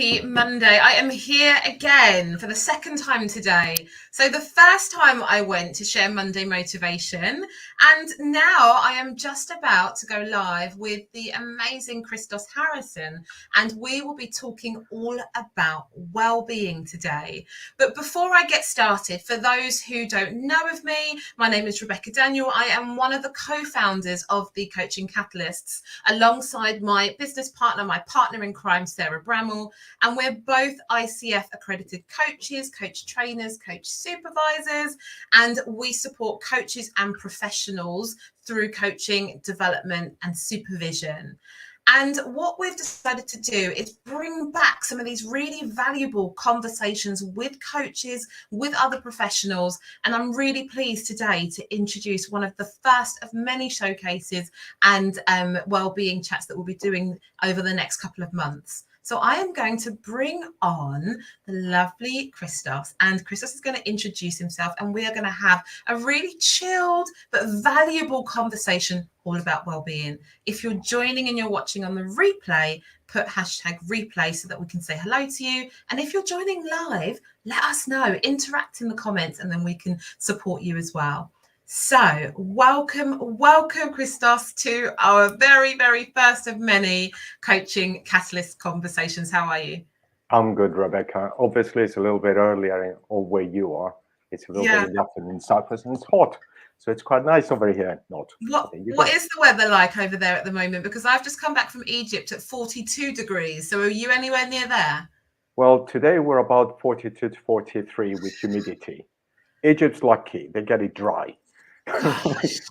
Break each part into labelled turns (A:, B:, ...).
A: Happy Monday. I am here again for the second time today. So the first time I went to share Monday motivation, and now I am just about to go live with the amazing Christos Harrison, and we will be talking all about well-being today. But before I get started, for those who don't know of me, my name is Rebecca Daniel. I am one of the co-founders of the Coaching Catalysts, alongside my business partner, my partner in crime, Sarah Bramall, and we're both ICF accredited coaches, coach trainers, coach supervisors, and we support coaches and professionals through coaching, development, and supervision. And what we've decided to do is bring back some of these really valuable conversations with coaches, with other professionals. And I'm really pleased today to introduce one of the first of many showcases and wellbeing chats that we'll be doing over the next couple of months. So I am going to bring on the lovely Christos, and Christos is going to introduce himself, and we are going to have a really chilled but valuable conversation all about well-being. If you're joining and you're watching on the replay, put #replay so that we can say hello to you. And if you're joining live, let us know, interact in the comments, and then we can support you as well. So welcome, Christos, to our very, very first of many Coaching Catalyst conversations. How are you?
B: I'm good, Rebecca. Obviously, it's a little bit earlier where you are. It's a little bit in the afternoon in Cyprus, and it's hot. So it's quite nice over here. What is the
A: weather like over there at the moment? Because I've just come back from Egypt at 42 degrees. So are you anywhere near there?
B: Well, today we're about 42 to 43 with humidity. Egypt's lucky. They get it dry.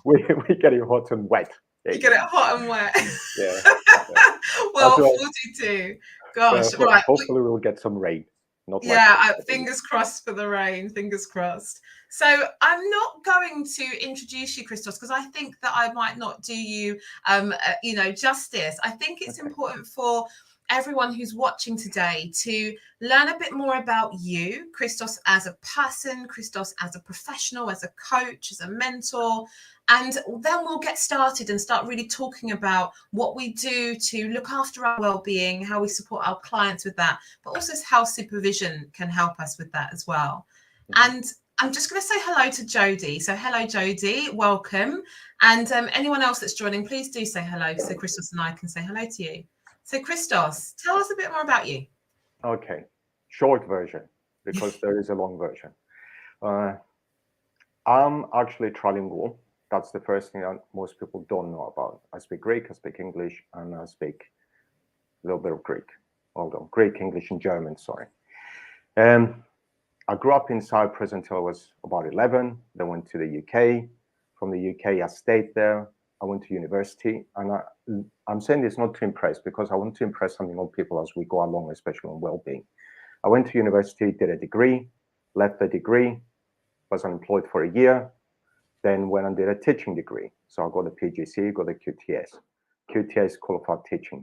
B: we get it hot and wet.
A: You get it hot and wet.
B: Yeah.
A: Well, 42. Gosh, right.
B: Hopefully we'll get some rain.
A: Fingers crossed for the rain. Fingers crossed. So I'm not going to introduce you, Christos, because I think that I might not do you, justice. I think it's important for everyone who's watching today to learn a bit more about you, Christos as a person, Christos as a professional, as a coach, as a mentor. And then we'll get started and start really talking about what we do to look after our well-being, how we support our clients with that, but also how supervision can help us with that as well. And I'm just going to say hello to Jody. So hello, Jody, welcome. And anyone else that's joining, please do say hello so Christos and I can say hello to you. So Christos, tell us a bit more about you.
B: Okay, short version, because there is a long version. I'm actually trilingual. That's the first thing that most people don't know about. I speak Greek, I speak English, and I speak a little bit of Greek. Although Greek, English, and German, sorry. I grew up in Cyprus until I was about 11. Then went to the UK. From the UK, I stayed there. I went to university, and I'm saying this not to impress, because I want to impress something on people as we go along, especially on well-being. I went to university, did a degree, left the degree, was unemployed for a year, then went and did a teaching degree. So I got a PGC, got a QTS. QTS, Qualified Teaching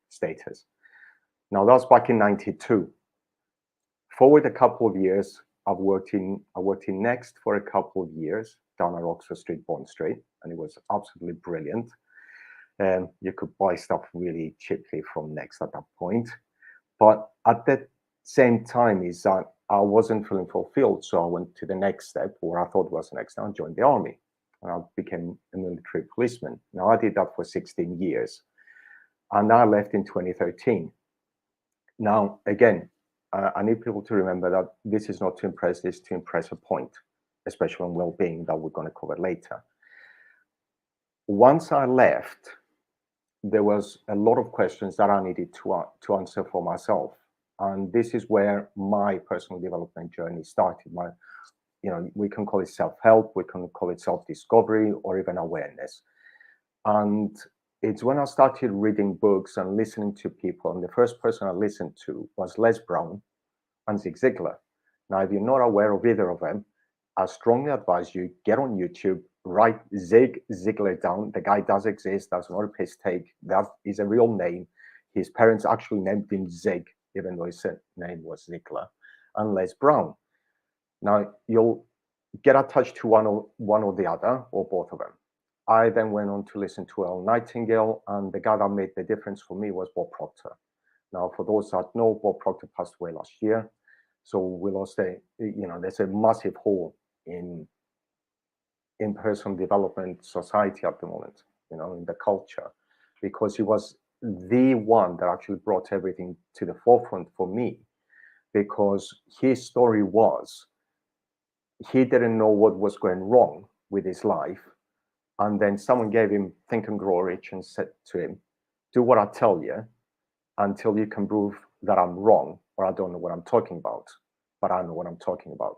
B: Status. Now that's back in '92. Forward a couple of years, I worked in Next for a couple of years down at Oxford Street, Bond Street, and it was absolutely brilliant. You could buy stuff really cheaply from Next at that point. But at that same time is that I wasn't feeling fulfilled, so I went to the next step, where I thought was the next step. I joined the army, and I became a military policeman. Now I did that for 16 years, and I left in 2013. Now, again, I need people to remember that this is not to impress, this is to impress a point, especially on well-being that we're going to cover later. Once I left, there was a lot of questions that I needed to answer for myself. And this is where my personal development journey started. We can call it self-help, we can call it self-discovery, or even awareness. And it's when I started reading books and listening to people, and the first person I listened to was Les Brown and Zig Ziglar. Now, if you're not aware of either of them, I strongly advise you get on YouTube, write Zig Ziglar down. The guy does exist. That's not a piss take. That is a real name. His parents actually named him Zig, even though his name was Ziglar, and Les Brown. Now, you'll get attached to one or the other, or both of them. I then went on to listen to Earl Nightingale, and the guy that made the difference for me was Bob Proctor. Now, for those that know, Bob Proctor passed away last year. So we lost there's a massive hole in personal development society at the moment, in the culture, because he was the one that actually brought everything to the forefront for me, because his story was he didn't know what was going wrong with his life. And then someone gave him Think and Grow Rich and said to him, do what I tell you until you can prove that I'm wrong, or I don't know what I'm talking about, but I know what I'm talking about.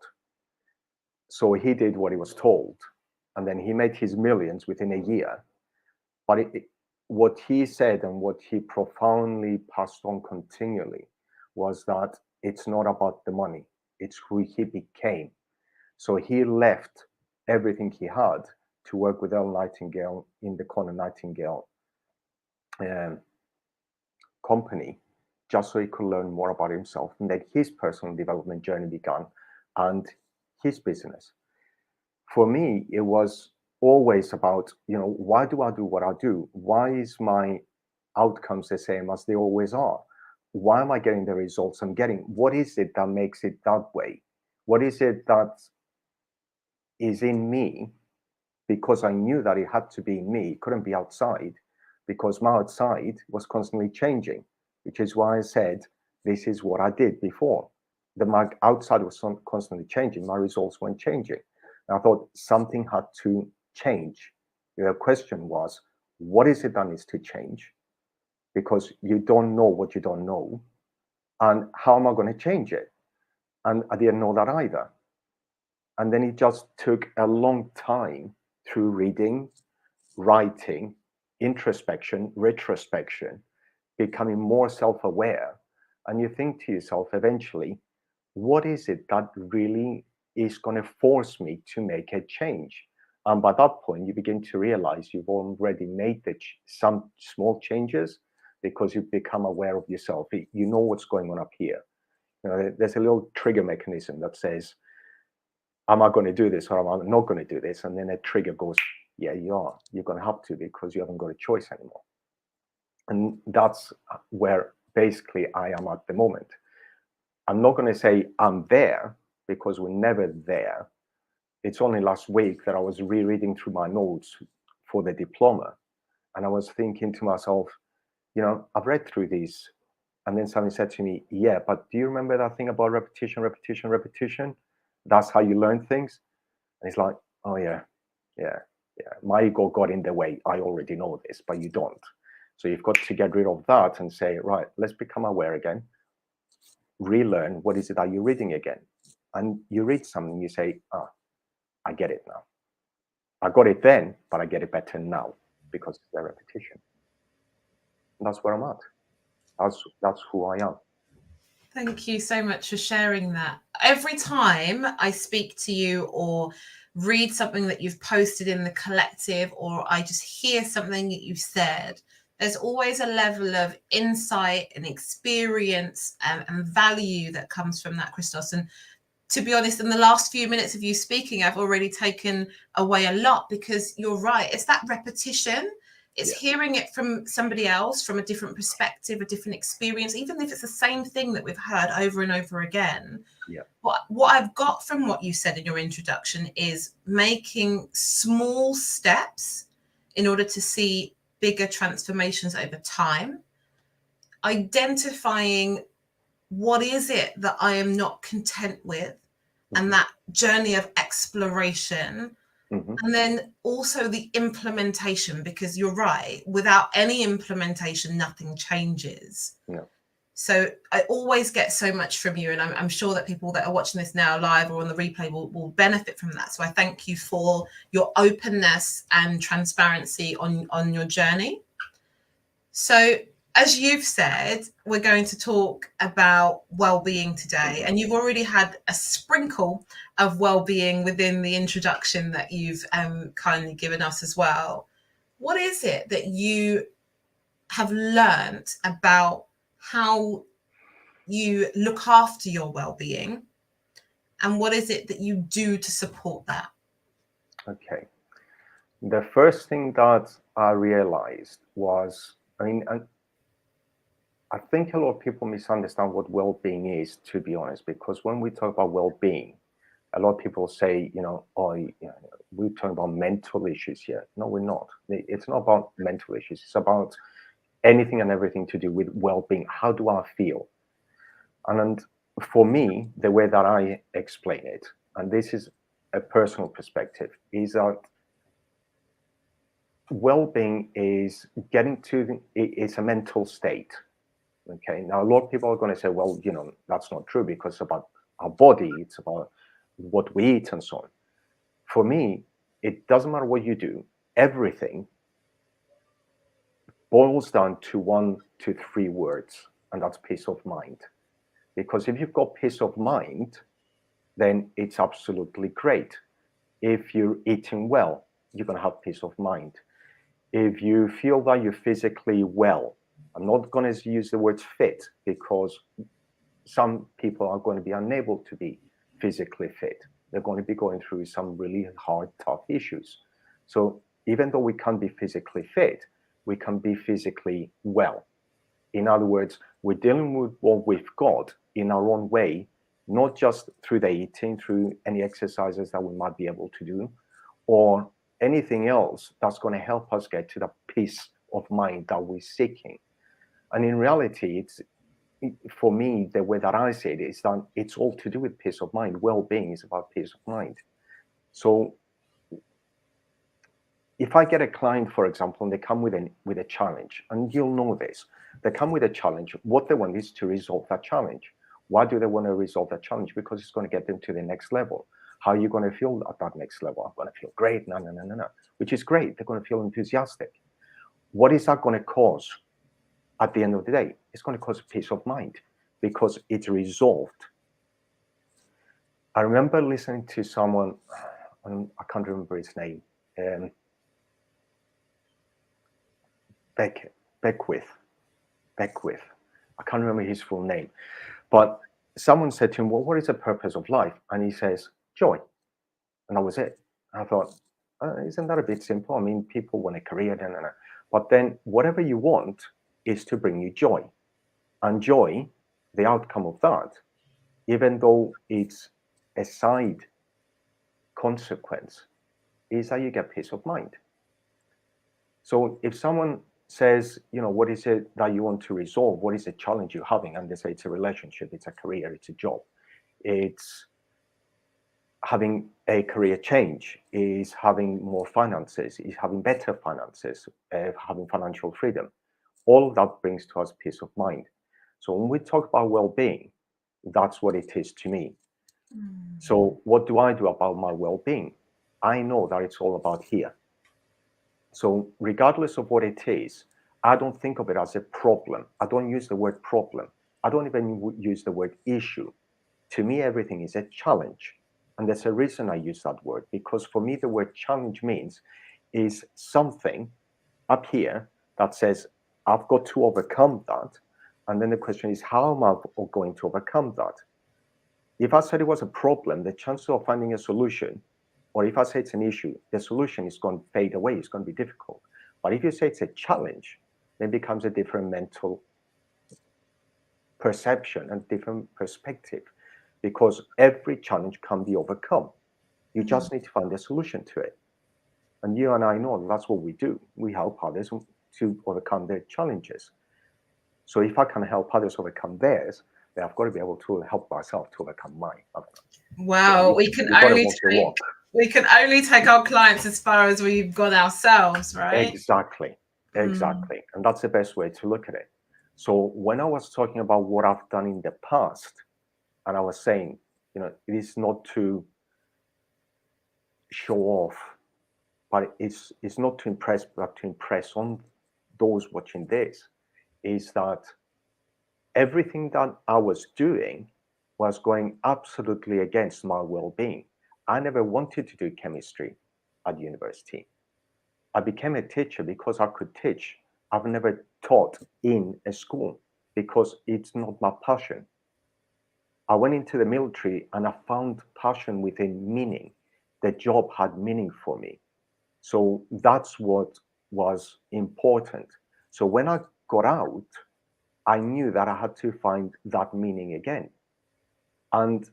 B: So he did what he was told, and then he made his millions within a year. But what he said and what he profoundly passed on continually was that it's not about the money, it's who he became. So he left everything he had to work with Earl Nightingale in the Conor Nightingale company, just so he could learn more about himself. And then his personal development journey began, and his business. For me, it was always about, why do I do what I do? Why is my outcomes the same as they always are? Why am I getting the results I'm getting? What is it that makes it that way? What is it that is in me? Because I knew that it had to be in me. It couldn't be outside, because my outside was constantly changing, which is why I said, this is what I did before. My outside was constantly changing. My results weren't changing. And I thought something had to change. The question was, what is it that needs to change? Because you don't know what you don't know. And how am I going to change it? And I didn't know that either. And then it just took a long time through reading, writing, introspection, retrospection, becoming more self-aware. And you think to yourself eventually, what is it that really is going to force me to make a change? And by that point, you begin to realize you've already made some small changes, because you've become aware of yourself. You know what's going on up here. There's a little trigger mechanism that says, am I going to do this, or am I not going to do this? And then a trigger goes, yeah, you are. You're going to have to, because you haven't got a choice anymore. And that's where basically I am at the moment. I'm not going to say I'm there, because we're never there. It's only last week that I was rereading through my notes for the diploma. And I was thinking to myself, I've read through these. And then somebody said to me, yeah, but do you remember that thing about repetition, repetition, repetition? That's how you learn things. And it's like, oh, yeah. My ego got in the way. I already know this, but you don't. So you've got to get rid of that and say, right, let's become aware again. Relearn what is it that you're reading again. And you read something, you say, I get it now. I got it then, but I get it better now, because it's the repetition. And that's where I'm at. That's who I am.
A: Thank you so much for sharing that. Every time I speak to you or read something that you've posted in the collective, or I just hear something that you've said, there's always a level of insight and experience and value that comes from that, Christos. And to be honest, in the last few minutes of you speaking, I've already taken away a lot, because you're right. It's that repetition. It's hearing it from somebody else, from a different perspective, a different experience, even if it's the same thing that we've heard over and over again.
B: Yeah.
A: What I've got from what you said in your introduction is making small steps in order to see bigger transformations over time, identifying what is it that I am not content with, and that journey of exploration. And then also the implementation, because you're right, without any implementation, nothing changes.
B: Yeah.
A: So I always get so much from you, and I'm sure that people that are watching this now live or on the replay will benefit from that. So I thank you for your openness and transparency on your journey. So as you've said, we're going to talk about well-being today, and you've already had a sprinkle of well-being within the introduction that you've kindly given us as well. What is it that you have learned about how you look after your well-being, and what is it that you do to support that?
B: Okay. The first thing that I realized was, I think a lot of people misunderstand what well-being is, to be honest, because when we talk about well-being, a lot of people say, oh, we're talking about mental issues here. No, we're not. It's not about mental issues. It's about anything and everything to do with well-being. How do I feel? And for me, the way that I explain it, and this is a personal perspective, is that well-being is it's a mental state. Okay. Now, a lot of people are going to say, well, that's not true because it's about our body, it's about what we eat and so on. For me, it doesn't matter what you do, everything boils down to 1 to 3 words, and that's peace of mind. Because if you've got peace of mind, then it's absolutely great. If you're eating well, you're going to have peace of mind. If you feel that you're physically well, I'm not going to use the word fit because some people are going to be unable to be physically fit. They're going to be going through some really hard, tough issues. So even though we can't be physically fit, we can be physically well. In other words, we're dealing with what we've got in our own way, not just through the eating, through any exercises that we might be able to do, or anything else that's going to help us get to the peace of mind that we're seeking. And in reality, for me, the way that I say it is that it's all to do with peace of mind. Well-being is about peace of mind. So if I get a client, for example, and they come with a challenge, and you'll know this, they come with a challenge. What they want is to resolve that challenge. Why do they want to resolve that challenge? Because it's going to get them to the next level. How are you going to feel at that next level? I'm going to feel great, no, which is great. They're going to feel enthusiastic. What is that going to cause at the end of the day? It's going to cause peace of mind because it's resolved. I remember listening to someone, I can't remember his name, Beckwith. I can't remember his full name, but someone said to him, well, what is the purpose of life? And he says, joy. And that was it. And I thought, isn't that a bit simple? I mean, people want a career, but then whatever you want is to bring you joy. And joy, the outcome of that, even though it's a side consequence, is that you get peace of mind. So if someone says, what is it that you want to resolve? What is the challenge you're having? And they say it's a relationship, it's a career, it's a job, it's having a career change, is having more finances, is having better finances, having financial freedom. All of that brings to us peace of mind. So when we talk about well-being, that's what it is to me. So what do I do about my well-being? I know that it's all about here. So regardless of what it is, I don't think of it as a problem. I don't use the word problem. I don't even use the word issue. To me, everything is a challenge. And there's a reason I use that word, because for me, the word challenge means is something up here that says, I've got to overcome that. And then the question is, how am I going to overcome that? If I said it was a problem, the chances of finding a solution, or if I say it's an issue, the solution is going to fade away. It's going to be difficult. But if you say it's a challenge, then it becomes a different mental perception and different perspective, because every challenge can be overcome. You just need to find a solution to it. And you and I know that's what we do. We help others to overcome their challenges. So if I can help others overcome theirs, then I've got to be able to help myself to overcome mine.
A: Wow, we can only take our clients as far as we've got ourselves, right?
B: Exactly. And that's the best way to look at it. So when I was talking about what I've done in the past, and I was saying, it is not to show off, but it's not to impress, but to impress on those watching this, is that everything that I was doing was going absolutely against my well-being. I never wanted to do chemistry at university. I became a teacher because I could teach. I've never taught in a school because it's not my passion. I went into the military and I found passion within meaning. The job had meaning for me. So that's what was important. So when I got out, I knew that I had to find that meaning again. And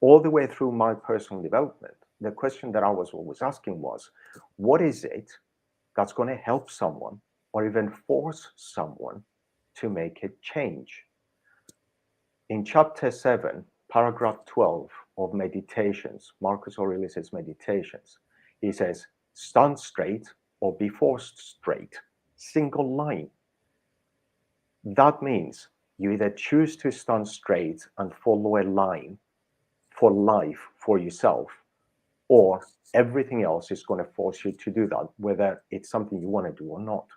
B: all the way through my personal development, the question that I was always asking was, what is it that's going to help someone or even force someone to make a change? In chapter 7, paragraph 12 of Meditations, Marcus Aurelius' Meditations, he says, stand straight or be forced straight, single line. That means you either choose to stand straight and follow a line for life, for yourself, or everything else is going to force you to do that, whether it's something you want to do or not.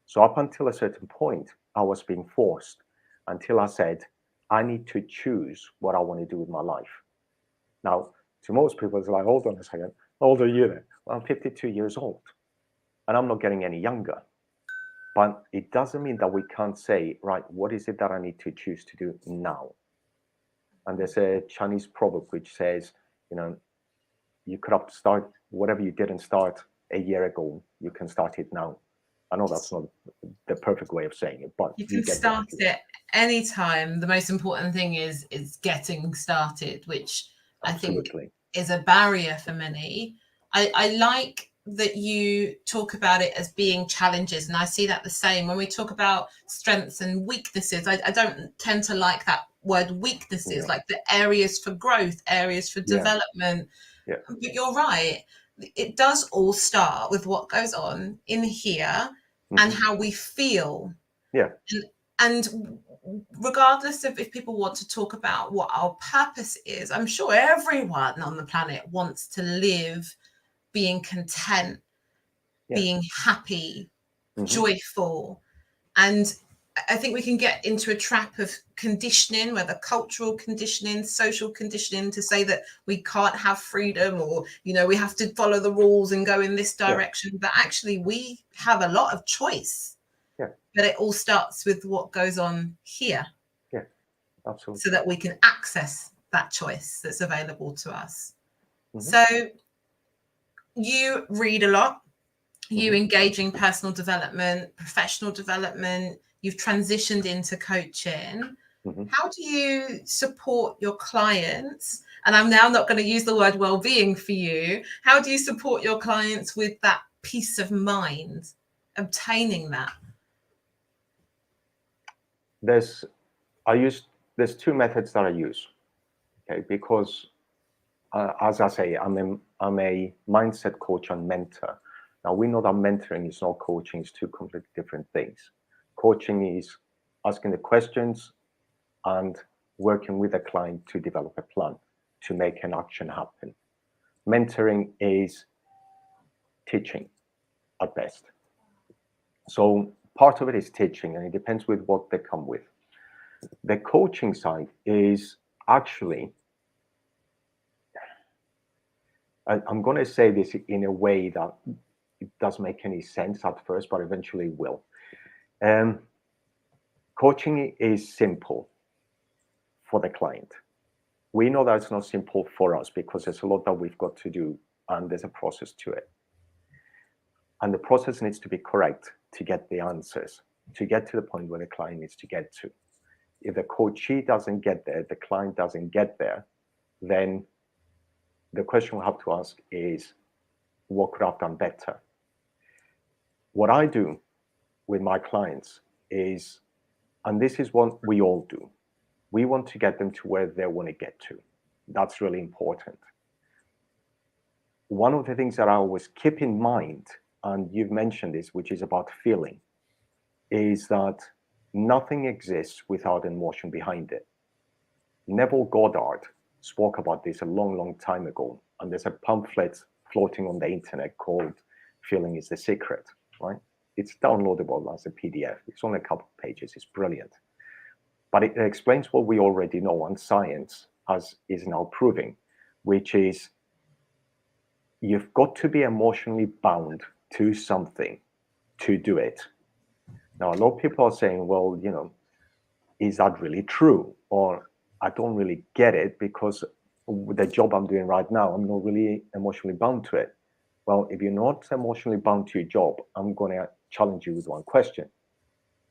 B: So up until a certain point, I was being forced until I said, I need to choose what I want to do with my life. Now, to most people, it's like, hold on a second, how old are you then? Well, I'm 52 years old, and I'm not getting any younger. But it doesn't mean that we can't say, right, what is it that I need to choose to do now? And there's a Chinese proverb which says, you could have started whatever you didn't start a year ago, you can start it now. I know that's not the perfect way of saying it, but
A: you can start it anytime. The most important thing is getting started, which
B: Absolutely.
A: I think is a barrier for many. I like that you talk about it as being challenges, and I see that the same when we talk about strengths and weaknesses. I don't tend to like that word weaknesses, like the areas for growth, areas for development.
B: Yeah.
A: But you're right, it does all start with what goes on in here and how we feel.
B: Yeah.
A: And regardless of if people want to talk about what our purpose is, I'm sure everyone on the planet wants to live being content, being happy, joyful. And I think we can get into a trap of conditioning, whether cultural conditioning, social conditioning, to say that we can't have freedom, or, we have to follow the rules and go in this direction. But actually, we have a lot of choice.
B: Yeah.
A: But it all starts with what goes on here.
B: Yeah, absolutely.
A: So that we can access that choice that's available to us. So you read a lot. You engage in personal development, professional development. You've transitioned into coaching. How do you support your clients? And I'm now not going to use the word well-being for you. How do you support your clients with that peace of mind, obtaining that?
B: There's two methods that I use, okay? Because as I say, I'm a mindset coach and mentor. Now, we know that mentoring is not coaching; it's two completely different things. Coaching is asking the questions and working with a client to develop a plan to make an action happen. Mentoring is teaching at best. So part of it is teaching, and it depends with what they come with. The coaching side is actually, I'm going to say this in a way that it doesn't make any sense at first, but eventually will. Coaching is simple for the client. We know that it's not simple for us because there's a lot that we've got to do, and there's a process to it. And the process needs to be correct to get the answers, to get to the point where the client needs to get to. If the coachee doesn't get there, the client doesn't get there, then the question we have to ask is, what could I have done better? What I do with my clients is, and this is what we all do, we want to get them to where they want to get to. That's really important. One of the things that I always keep in mind, and you've mentioned this, which is about feeling, is that nothing exists without emotion behind it. Neville Goddard spoke about this a long, long time ago, and there's a pamphlet floating on the internet called Feeling is the Secret, right? It's downloadable as a PDF. It's only a couple of pages. It's brilliant. But it explains what we already know, and science is now proving, which is you've got to be emotionally bound to something to do it. Now, a lot of people are saying, well, is that really true? Or I don't really get it because with the job I'm doing right now, I'm not really emotionally bound to it. Well, if you're not emotionally bound to your job, I'm going to challenge you with one question.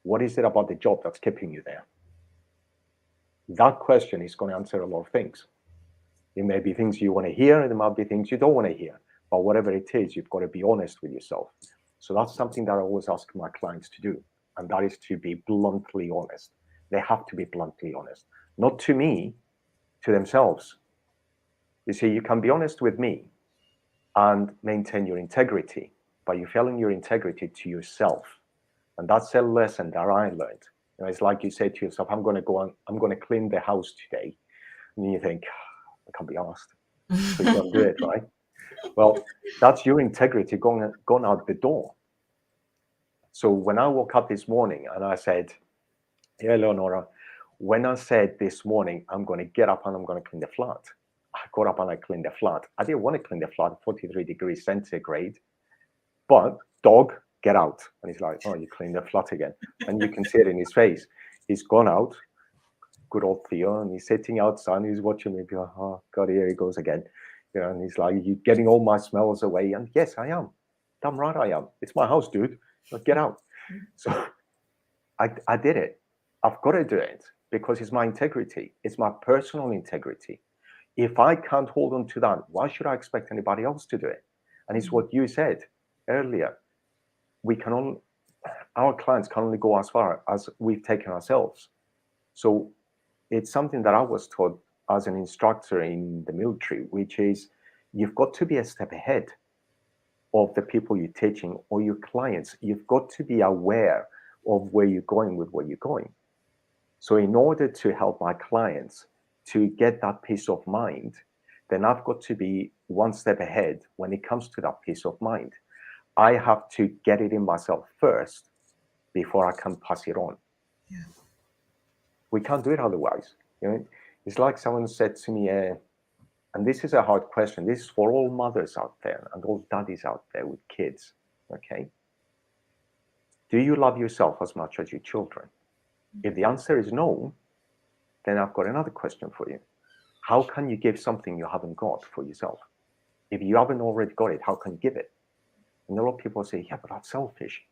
B: What is it about the job that's keeping you there? That question is going to answer a lot of things. It may be things you want to hear, and it might be things you don't want to hear. But whatever it is, you've got to be honest with yourself. So that's something that I always ask my clients to do. And that is to be bluntly honest. They have to be bluntly honest. Not to me, to themselves. You see, you can be honest with me and maintain your integrity, but you're failing your integrity to yourself. And that's a lesson that I learned. You know, it's like you say to yourself, I'm going to clean the house today. And you think, I can't be asked. So you don't do it, right? Well, that's your integrity gone out the door. So when I woke up this morning and I said, hey, Leonora, when I said this morning, I'm going to get up and I'm going to clean the flat, I got up and I cleaned the flat. I didn't want to clean the flat at 43 degrees centigrade, but dog, get out. And he's like, oh, you cleaned the flat again. And you can see it in his face. He's gone out, good old Theo, and he's sitting outside and he's watching me be like, oh, God, here he goes again. You know, and he's like, you're getting all my smells away. And yes, I am. Damn right I am. It's my house, dude. Like, get out. So I did it. I've got to do it because it's my integrity. It's my personal integrity. If I can't hold on to that, why should I expect anybody else to do it? And it's what you said earlier. Our clients can only go as far as we've taken ourselves. So it's something that I was taught as an instructor in the military, which is you've got to be a step ahead of the people you're teaching or your clients. You've got to be aware of where you're going with where you're going. So in order to help my clients to get that peace of mind, then I've got to be one step ahead when it comes to that peace of mind. I have to get it in myself first before I can pass it on.
A: Yeah.
B: We can't do it otherwise. You know, it's like someone said to me, and this is a hard question. This is for all mothers out there and all daddies out there with kids. Okay. Do you love yourself as much as your children? If the answer is no, then I've got another question for you. How can you give something you haven't got for yourself? If you haven't already got it, how can you give it? And a lot of people say, yeah, but that's selfish.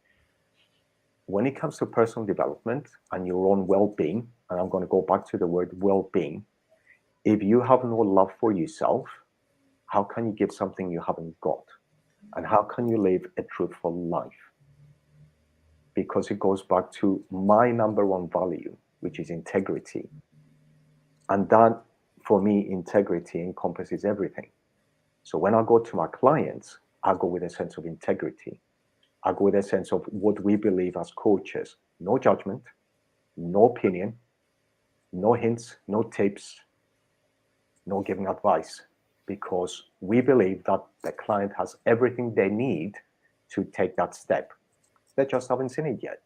B: When it comes to personal development and your own well-being, and I'm going to go back to the word well-being, if you have no love for yourself, how can you give something you haven't got? And how can you live a truthful life? Because it goes back to my number one value, which is integrity. And that, for me, integrity encompasses everything. So when I go to my clients, I go with a sense of integrity. I go with a sense of what we believe as coaches. No judgment, no opinion, no hints, no tips, no giving advice. Because we believe that the client has everything they need to take that step. They just haven't seen it yet.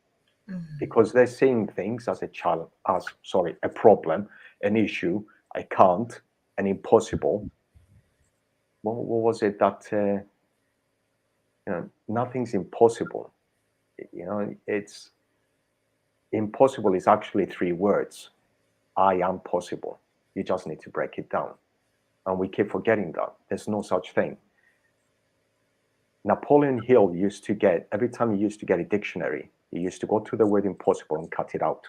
B: Because they're seeing things as a problem, an issue, I can't, an impossible. What was it that, nothing's impossible. It's impossible is actually 3 words. I am possible. You just need to break it down. And we keep forgetting that. There's no such thing. Napoleon Hill used to get, every time he used to get a dictionary, he used to go to the word impossible and cut it out.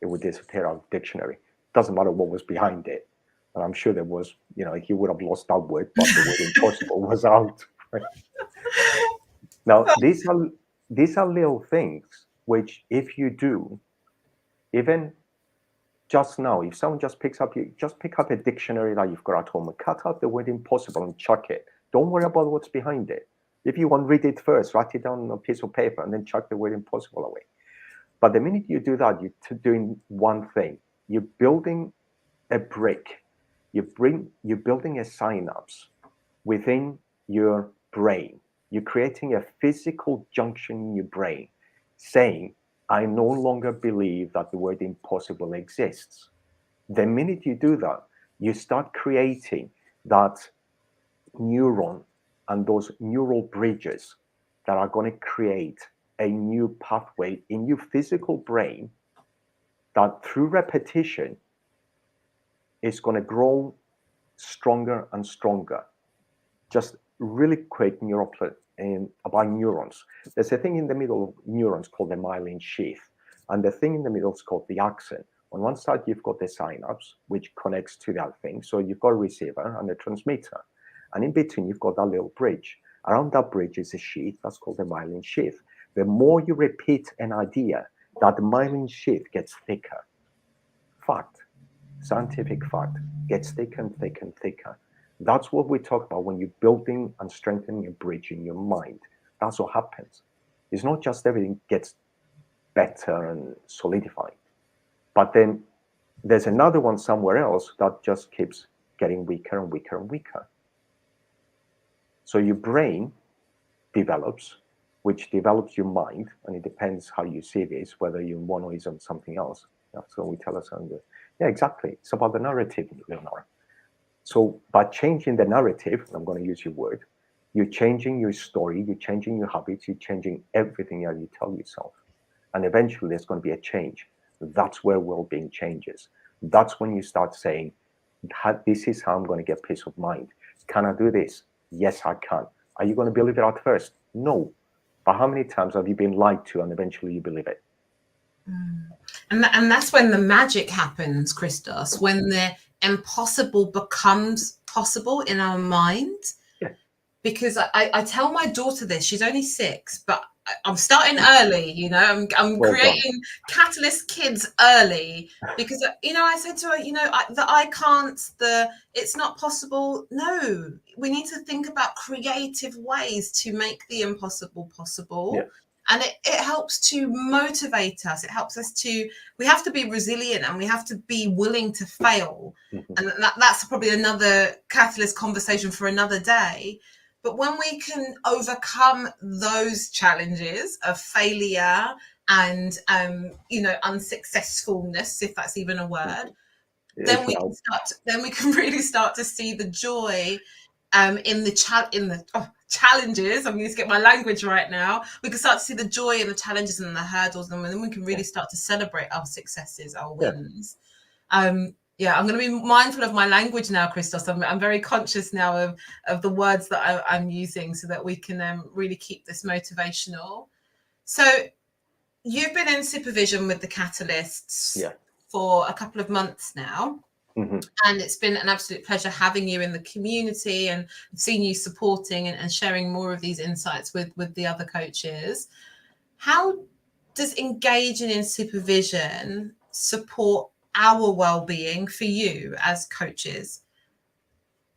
B: It would disappear out of the dictionary. Doesn't matter what was behind it. And I'm sure there was, he would have lost that word, but the word impossible was out. Right? Now, these are little things which, if you do, even just now, if someone just pick up a dictionary that you've got at home and cut out the word impossible and chuck it. Don't worry about what's behind it. If you want, read it first, write it down on a piece of paper, and then chuck the word impossible away. But the minute you do that, you're doing one thing. You're building a brick. You're building a synapse within your brain. You're creating a physical junction in your brain saying, I no longer believe that the word impossible exists. The minute you do that, you start creating that neuron and those neural bridges that are going to create a new pathway in your physical brain that through repetition is going to grow stronger and stronger. Just really quick about neurons. There's a thing in the middle of neurons called the myelin sheath, and the thing in the middle is called the axon. On one side, you've got the synapse, which connects to that thing. So you've got a receiver and a transmitter. And in between, you've got that little bridge. Around that bridge is a sheath that's called the myelin sheath. The more you repeat an idea, that the myelin sheath gets thicker. Fact, scientific fact, gets thicker and thicker and thicker. That's what we talk about when you're building and strengthening a bridge in your mind. That's what happens. It's not just everything gets better and solidified, but then there's another one somewhere else that just keeps getting weaker and weaker and weaker. So your brain develops, which develops your mind, and it depends how you see this, whether you're one or is on something else. That's what we tell us. Yeah, exactly. It's about the narrative, Leonora. So by changing the narrative, I'm going to use your word, you're changing your story, you're changing your habits, you're changing everything that you tell yourself. And eventually there's going to be a change. That's where well-being changes. That's when you start saying, this is how I'm going to get peace of mind. Can I do this? Yes, I can. Are you going to believe it at first? No. But how many times have you been lied to and eventually you believe it?
A: And that's when the magic happens, Christos, when the impossible becomes possible in our mind.
B: Yeah.
A: Because I tell my daughter this, she's only 6, but I'm starting early, you know, I'm well creating catalyst kids early, because, you know, I said to her, you know, I can't, it's not possible. No, we need to think about creative ways to make the impossible possible. Yeah. And it helps to motivate us. It helps us we have to be resilient, and we have to be willing to fail. Mm-hmm. And that's probably another catalyst conversation for another day. But when we can overcome those challenges of failure and, you know, unsuccessfulness, if that's even a word, then we can really start to see the joy in the challenges. I'm going to get my language right now. We can start to see the joy in the challenges and the hurdles, and then we can really start to celebrate our successes, our wins. Yeah, I'm going to be mindful of my language now, Christos. I'm very conscious now of the words that I'm using, so that we can really keep this motivational. So you've been in supervision with the Catalysts for a couple of months now. Mm-hmm. And it's been an absolute pleasure having you in the community, and seeing you supporting and sharing more of these insights with the other coaches. How does engaging in supervision support our well-being for you as coaches?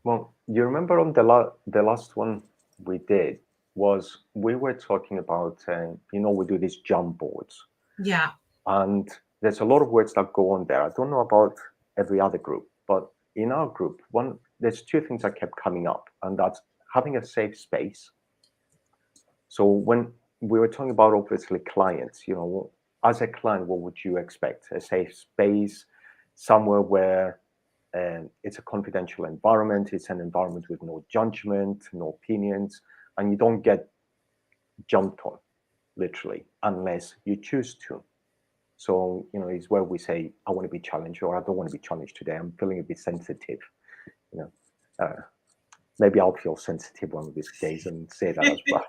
B: Well, you remember on the last one we did was we were talking about, you know, we do these jump boards.
A: Yeah.
B: And there's a lot of words that go on there. I don't know about every other group, but in our group, there's 2 things that kept coming up, and that's having a safe space. So when we were talking about, obviously, clients, you know, as a client, what would you expect? A safe space, somewhere where it's a confidential environment, it's an environment with no judgment, no opinions, and you don't get jumped on, literally, unless you choose to. So, you know, it's where we say, I want to be challenged, or I don't want to be challenged today. I'm feeling a bit sensitive. You know, maybe I'll feel sensitive one of these days and say that as well.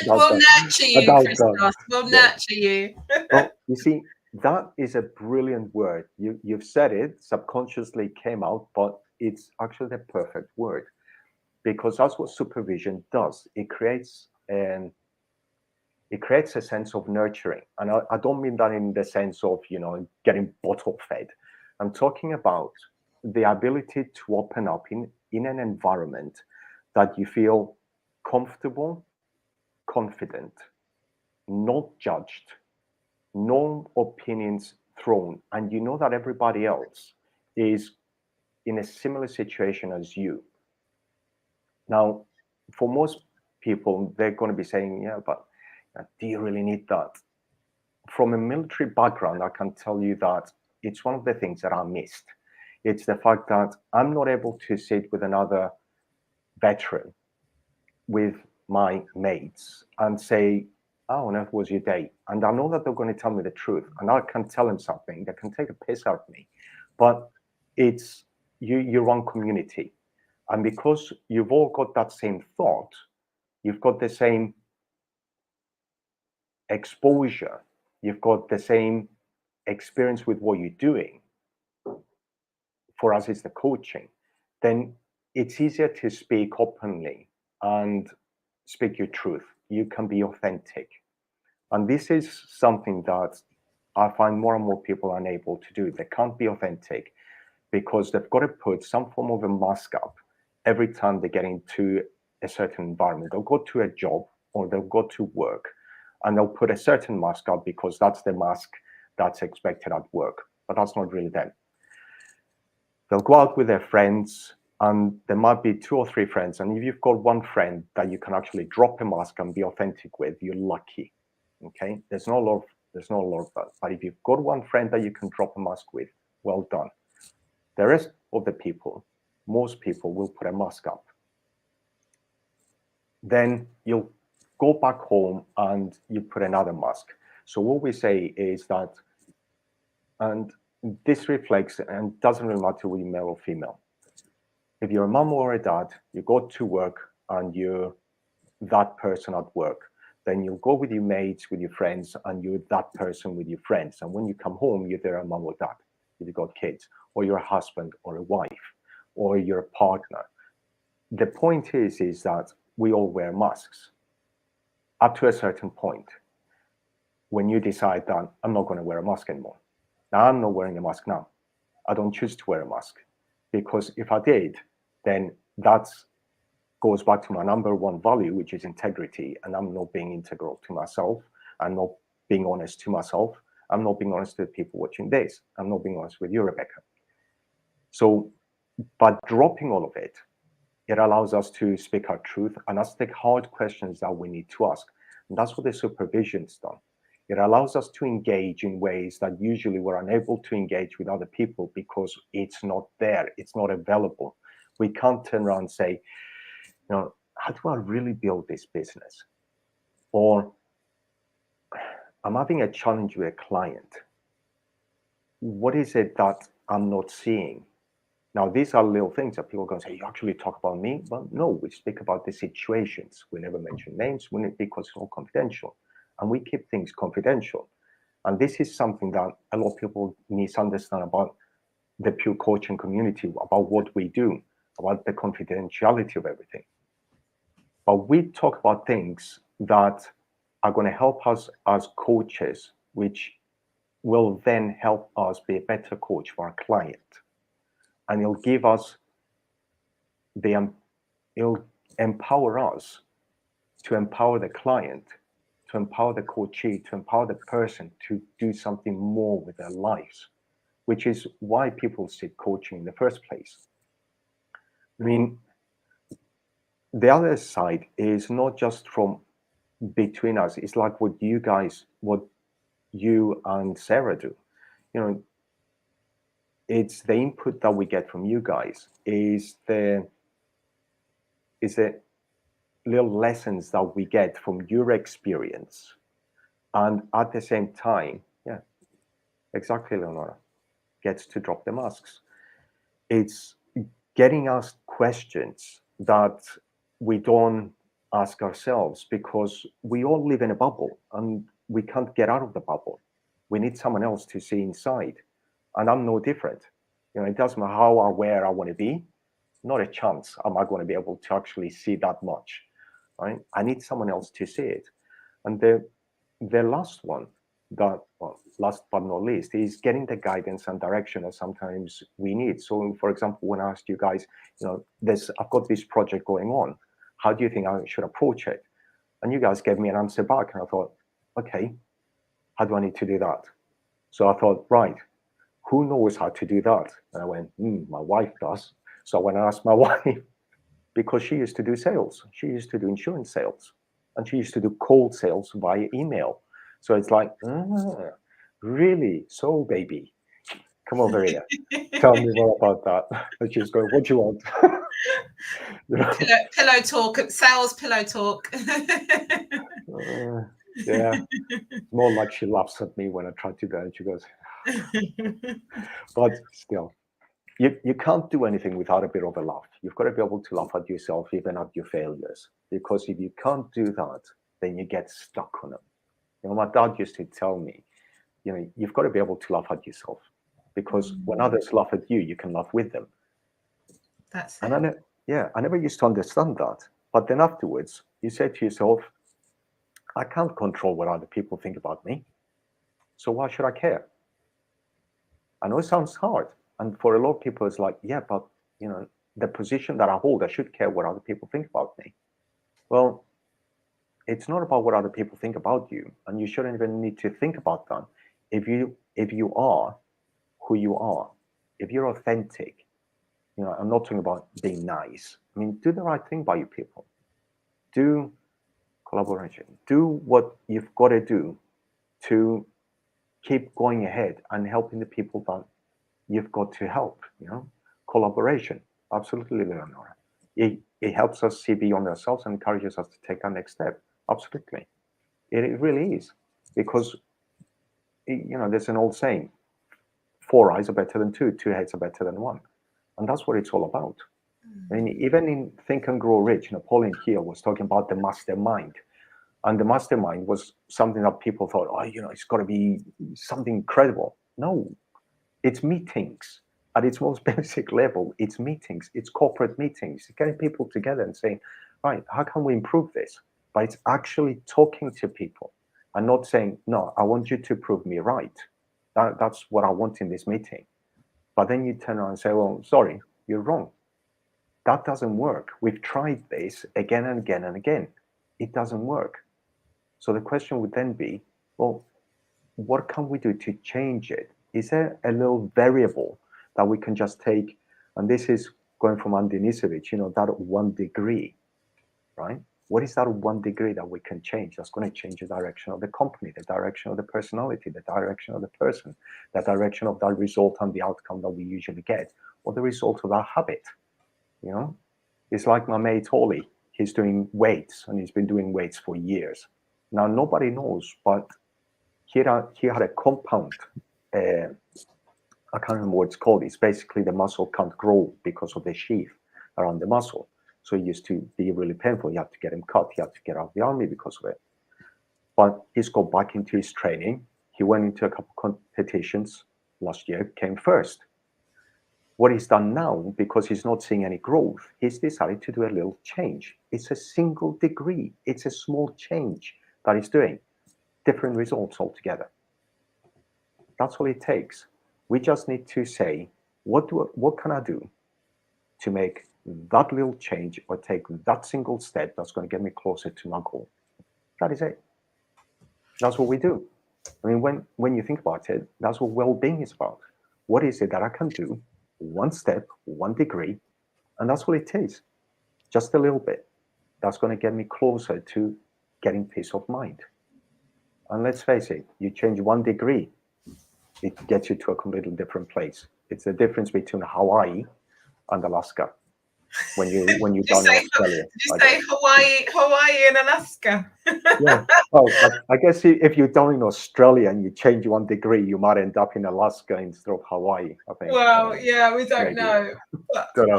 A: We'll nurture you, Christos. We'll nurture you.
B: Well, you see, that is a brilliant word. You've said it, subconsciously came out, but it's actually the perfect word, because that's what supervision does. It creates a sense of nurturing. And I don't mean that in the sense of, you know, getting bottle fed. I'm talking about the ability to open up in an environment that you feel comfortable, confident, not judged, no opinions thrown, and you know that everybody else is in a similar situation as you. Now, for most people, they're going to be saying, yeah, but do you really need that? From a military background, I can tell you that it's one of the things that I missed. It's the fact that I'm not able to sit with another veteran, with my mates, and say, how on earth was your day? And I know that they're going to tell me the truth, and I can tell them something that can take a piss out of me. But it's your own community. And because you've all got that same thought, you've got the same exposure, you've got the same experience with what you're doing. For us, it's the coaching. Then it's easier to speak openly and speak your truth. You can be authentic. And this is something that I find more and more people are unable to do. They can't be authentic because they've got to put some form of a mask up every time they get into a certain environment. They'll go to a job or they'll go to work and they'll put a certain mask up because that's the mask that's expected at work. But that's not really them. They'll go out with their friends and there might be 2 or 3 friends. And if you've got one friend that you can actually drop a mask and be authentic with, you're lucky. Okay, there's not a lot of that. But if you've got one friend that you can drop a mask with, well done. The rest of the people, most people will put a mask up. Then you'll go back home and you put another mask. So what we say is that, and this reflects, and doesn't really matter whether you're male or female. If you're a mom or a dad, you go to work and you're that person at work. Then you'll go with your mates, with your friends, and you're that person with your friends. And when you come home, you're there a mom or dad, if you've got kids, or you're a husband or a wife, or you're a partner. The point is that we all wear masks up to a certain point. When you decide that I'm not going to wear a mask anymore. Now I'm not wearing a mask now. I don't choose to wear a mask because if I did, then that goes back to my number one value, which is integrity. And I'm not being integral to myself. I'm not being honest to myself. I'm not being honest to the people watching this. I'm not being honest with you, Rebecca. So by dropping all of it, it allows us to speak our truth and ask the hard questions that we need to ask. And that's what the supervision's done. It allows us to engage in ways that usually we're unable to engage with other people because it's not there, it's not available. We can't turn around and say, you know, how do I really build this business? Or I'm having a challenge with a client. What is it that I'm not seeing? Now, these are little things that people are going to say, you actually talk about me? Well, no, we speak about the situations. We never mention names because it's all confidential. And we keep things confidential. And this is something that a lot of people misunderstand about the pure coaching community, about what we do, about the confidentiality of everything. But we talk about things that are going to help us as coaches, which will then help us be a better coach for our client. And it'll give us it'll empower us to empower the client, to empower the coachee, to empower the person to do something more with their lives, which is why people seek coaching in the first place. I mean, the other side is not just from between us. It's like what you and Sarah do. You know, it's the input that we get from you guys is the little lessons that we get from your experience. And at the same time, yeah, exactly, Leonora, gets to drop the masks. It's getting asked questions that we don't ask ourselves because we all live in a bubble and we can't get out of the bubble. We need someone else to see inside. And I'm no different. You know, it doesn't matter how aware I want to be, not a chance am I going to be able to actually see that much, right? I need someone else to see it. And the last one, last but not least, is getting the guidance and direction that sometimes we need. So, for example, when I asked you guys, you know, I've got this project going on. How do you think I should approach it? And you guys gave me an answer back, and I thought, okay, how do I need to do that? So I thought, right, who knows how to do that? And I went, my wife does. So I went and asked my wife, because she used to do sales. She used to do insurance sales. And she used to do cold sales via email. So it's like, really? So, baby, come over here. Tell me more about that. And she's going, what do you want? You know?
A: Pillow talk, sales pillow talk.
B: Yeah, more like she laughs at me when I try to do it. She goes, but still, you can't do anything without a bit of a laugh. You've got to be able to laugh at yourself, even at your failures. Because if you can't do that, then you get stuck on them. My dad used to tell me, you've got to be able to laugh at yourself. Because when others laugh at you, you can laugh with them.
A: That's it.
B: And I never used to understand that. But then afterwards, you say to yourself, I can't control what other people think about me. So why should I care? I know it sounds hard. And for a lot of people, it's like, yeah, but the position that I hold, I should care what other people think about me. Well, it's not about what other people think about you, and you shouldn't even need to think about that. If you are who you are, if you're authentic, I'm not talking about being nice. I mean, do the right thing by your people. Do collaboration. Do what you've got to do to keep going ahead and helping the people that you've got to help. Collaboration. Absolutely, Leonora. It helps us see beyond ourselves and encourages us to take our next step. Absolutely. It really is. Because, there's an old saying, 4 eyes are better than 2, 2 heads are better than 1. And that's what it's all about. I mean, even in Think and Grow Rich, Napoleon Hill was talking about the mastermind. And the mastermind was something that people thought, it's got to be something incredible. No, it's meetings. At its most basic level, it's meetings. It's corporate meetings. It's getting people together and saying, right, how can we improve this? But it's actually talking to people and not saying, no, I want you to prove me right. That's what I want in this meeting. But then you turn around and say, well, sorry, you're wrong. That doesn't work. We've tried this again and again and again. It doesn't work. So the question would then be, well, what can we do to change it? Is there a little variable that we can just take? And this is going from Andy Nisevich, that 1 degree, right? What is that 1 degree that we can change? That's going to change the direction of the company, the direction of the personality, the direction of the person, the direction of that result and the outcome that we usually get, or the result of that habit. It's like my mate Ollie. He's doing weights, and he's been doing weights for years. Now, nobody knows, but he had a compound, I can't remember what it's called. It's basically the muscle can't grow because of the sheath around the muscle. So it used to be really painful. You had to get him cut. He had to get out of the army because of it. But he's got back into his training. He went into a couple of competitions last year, came first. What he's done now, because he's not seeing any growth, he's decided to do a little change. It's a single degree. It's a small change that he's doing. Different results altogether. That's all it takes. We just need to say, what can I do to make that little change or take that single step that's going to get me closer to my goal? That is it. That's what we do. I mean, when you think about it, that's what well-being is about. What is it that I can do? 1 step, 1 degree, and that's what it is. Just a little bit. That's going to get me closer to getting peace of mind. And let's face it, you change 1 degree, it gets you to a completely different place. It's the difference between Hawaii and Alaska. When you're down in Australia.
A: Did you say Hawaii and Alaska?
B: Yeah. Well, I guess if you're down in Australia and you change 1 degree, you might end up in Alaska instead of Hawaii, I think.
A: Well, yeah, we don't
B: maybe.
A: know. But
B: Don't know.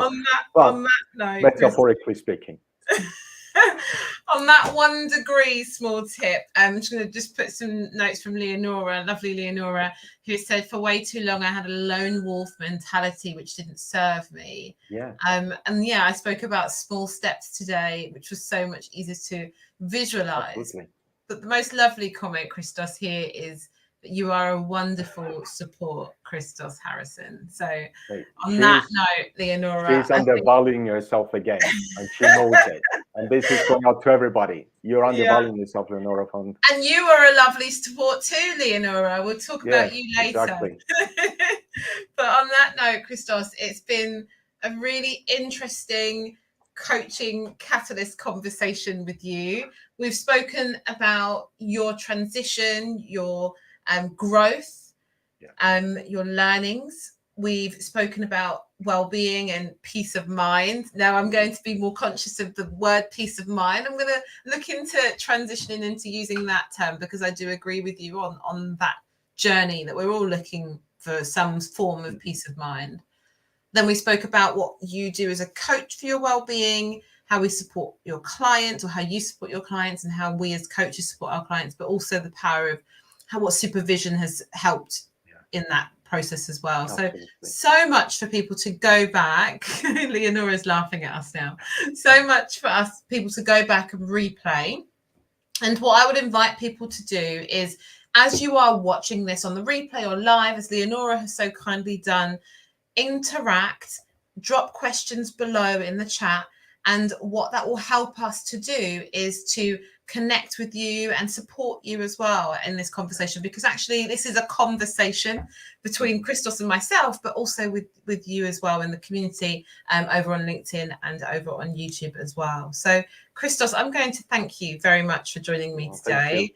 A: on that note,
B: metaphorically speaking.
A: On that 1 degree small tip, I'm just going to put some notes from Leonora, lovely Leonora, who said, for way too long I had a lone wolf mentality which didn't serve me.
B: Yeah.
A: And I spoke about small steps today, which was so much easier to visualize.
B: Absolutely.
A: But the most lovely comment, Christos, here is that you are a wonderful support, Christos Harrison. So on that note, Leonora,
B: she's undervaluing herself again, and she knows it. And this is going out to everybody. You're undervaluing yourself, Leonora.
A: And you are a lovely support too, Leonora. We'll talk about you later.
B: Exactly.
A: But on that note, Christos, it's been a really interesting coaching catalyst conversation with you. We've spoken about your transition, your growth, your learnings. We've spoken about well-being and peace of mind. Now I'm going to be more conscious of the word peace of mind. I'm going to look into transitioning into using that term, because I do agree with you on that journey that we're all looking for some form of peace of mind. Then we spoke about what you do as a coach for your well-being, how we support your clients, or how you support your clients, and how we as coaches support our clients, but also the power of what supervision has helped in that process as well.
B: Absolutely.
A: So much for people to go back. Leonora's laughing at us now. So much for people to go back and replay. And what I would invite people to do is, as you are watching this on the replay or live, as Leonora has so kindly done, interact, drop questions below in the chat. And what that will help us to do is to connect with you and support you as well in this conversation, because actually this is a conversation between Christos and myself, but also with you as well in the community, over on LinkedIn and over on YouTube as well. So Christos, I'm going to thank you very much for joining me today.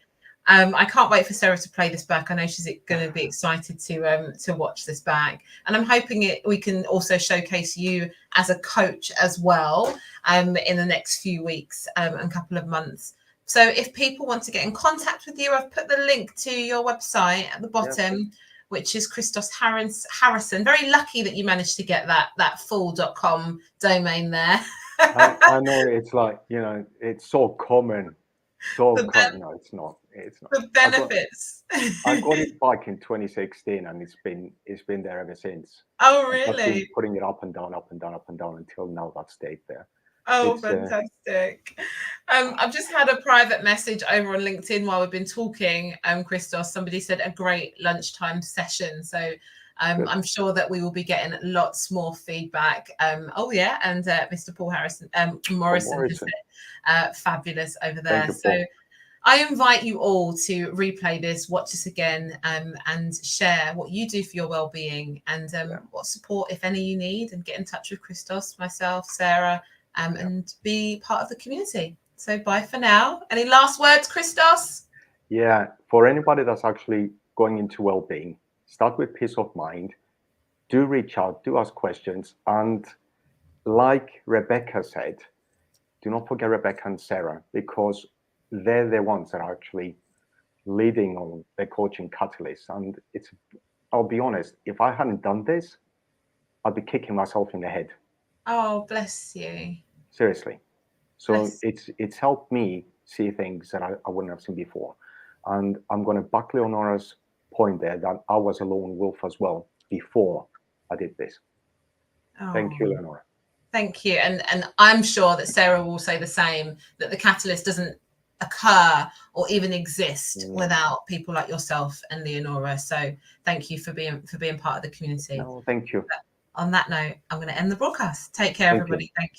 A: I can't wait for Sarah to play this back. I know she's going to be excited to watch this back, and I'm hoping we can also showcase you as a coach as well in the next few weeks and couple of months. So if people want to get in contact with you, I've put the link to your website at the bottom, which is Christos Harrison. Very lucky that you managed to get that full.com domain there.
B: I know, it's like, it's so common. No, it's not. It's not.
A: The benefits.
B: I got it back in 2016, and it's been there ever since.
A: Oh, really?
B: I've been putting it up and down, up and down, up and down until now. That stayed there.
A: Oh, fantastic. I've just had a private message over on LinkedIn while we've been talking, Christos. Somebody said a great lunchtime session. So I'm sure that we will be getting lots more feedback. And Mr. Paul Harrison, Morrison. Fabulous over there. So I invite you all to replay this, watch this again, and share what you do for your well-being, and what support, if any, you need, and get in touch with Christos, myself, Sarah, and be part of the community. So bye for now. Any last words, Christos?
B: Yeah, for anybody that's actually going into well-being, start with peace of mind. Do reach out, do ask questions, and like Rebecca said, do not forget Rebecca and Sarah, because they're the ones that are actually leading on the coaching catalyst. And I'll be honest, if I hadn't done this, I'd be kicking myself in the head.
A: Oh, bless you.
B: Seriously. So it's helped me see things that I wouldn't have seen before. And I'm going to back Leonora's point there that I was a lone wolf as well before I did this. Oh. Thank you, Leonora.
A: Thank you. And I'm sure that Sarah will say the same, that the catalyst doesn't occur or even exist without people like yourself and Leonora. So thank you for being part of the community.
B: No, thank you.
A: But on that note, I'm going to end the broadcast. Take care, everybody. Thank you.